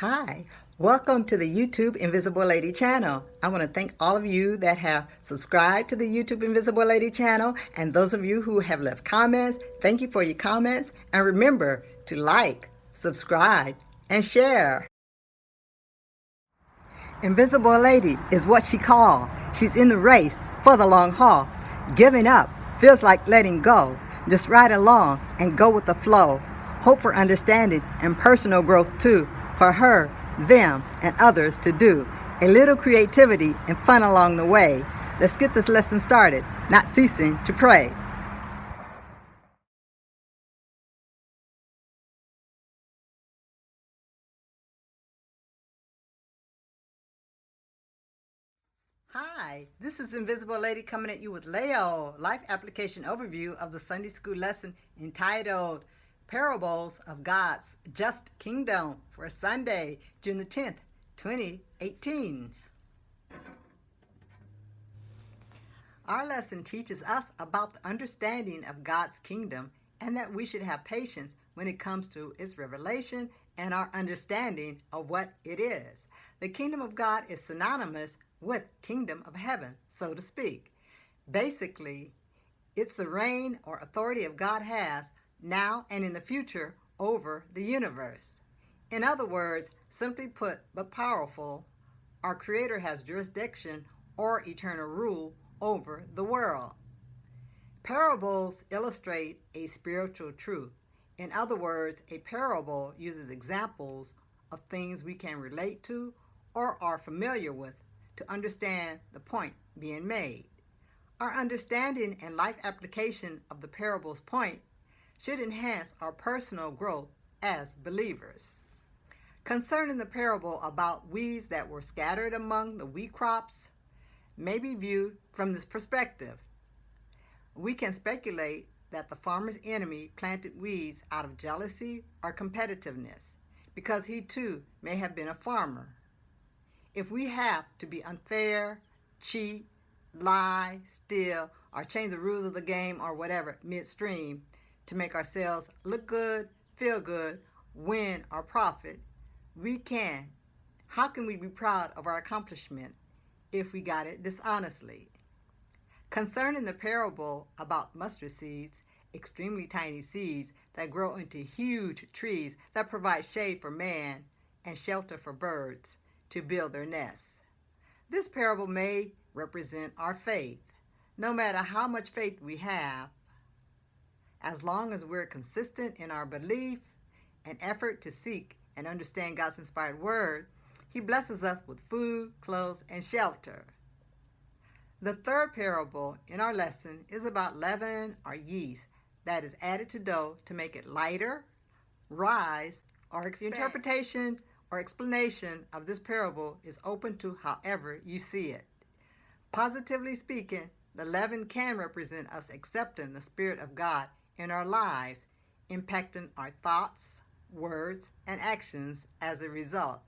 Hi, welcome to the YouTube Invisible Lady channel. I want to thank all of you that have subscribed to the YouTube Invisible Lady channel, and those of you who have left comments, thank you for your comments, and remember to like, subscribe, and share. Invisible Lady is what she called. She's in the race for the long haul. Giving up feels like letting go. Just ride along and go with the flow. Hope for understanding and personal growth too, for her, them, and others to do. A little creativity and fun along the way. Let's get this lesson started, not ceasing to pray. Hi, this is Invisible Lady coming at you with Leo, life application overview of the Sunday school lesson entitled Parables of God's Just Kingdom for Sunday, June the 10th, 2018. Our lesson teaches us about the understanding of God's kingdom and that we should have patience when it comes to its revelation and our understanding of what it is. The kingdom of God is synonymous with kingdom of heaven, so to speak. Basically, it's the reign or authority of God has now and in the future over the universe. In other words, simply put but powerful, our Creator has jurisdiction or eternal rule over the world. Parables illustrate a spiritual truth. In other words, a parable uses examples of things we can relate to or are familiar with to understand the point being made. Our understanding and life application of the parable's point should enhance our personal growth as believers. Concerning the parable about weeds that were scattered among the wheat crops, may be viewed from this perspective. We can speculate that the farmer's enemy planted weeds out of jealousy or competitiveness, because he too may have been a farmer. If we have to be unfair, cheat, lie, steal, or change the rules of the game or whatever midstream to make ourselves look good, feel good, win, or profit, we can. How can we be proud of our accomplishment if we got it dishonestly? Concerning the parable about mustard seeds, extremely tiny seeds that grow into huge trees that provide shade for man and shelter for birds to build their nests. This parable may represent our faith. No matter how much faith we have, as long as we're consistent in our belief and effort to seek and understand God's inspired word, He blesses us with food, clothes, and shelter. The third parable in our lesson is about leaven or yeast that is added to dough to make it lighter, rise, or expand. The interpretation or explanation of this parable is open to however you see it. Positively speaking, the leaven can represent us accepting the Spirit of God in our lives, impacting our thoughts, words, and actions as a result.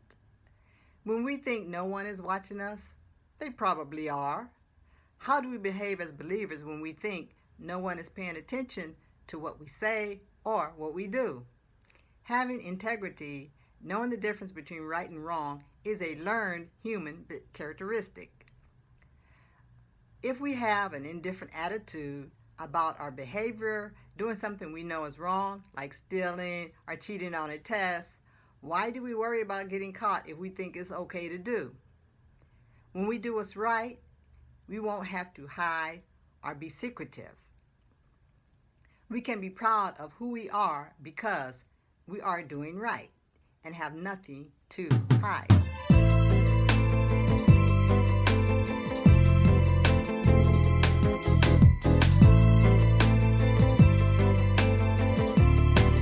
When we think no one is watching us, they probably are. How do we behave as believers when we think no one is paying attention to what we say or what we do? Having integrity, knowing the difference between right and wrong, is a learned human characteristic. If we have an indifferent attitude about our behavior, doing something we know is wrong, like stealing or cheating on a test, why do we worry about getting caught if we think it's okay to do? When we do what's right, we won't have to hide or be secretive. We can be proud of who we are because we are doing right and have nothing to hide.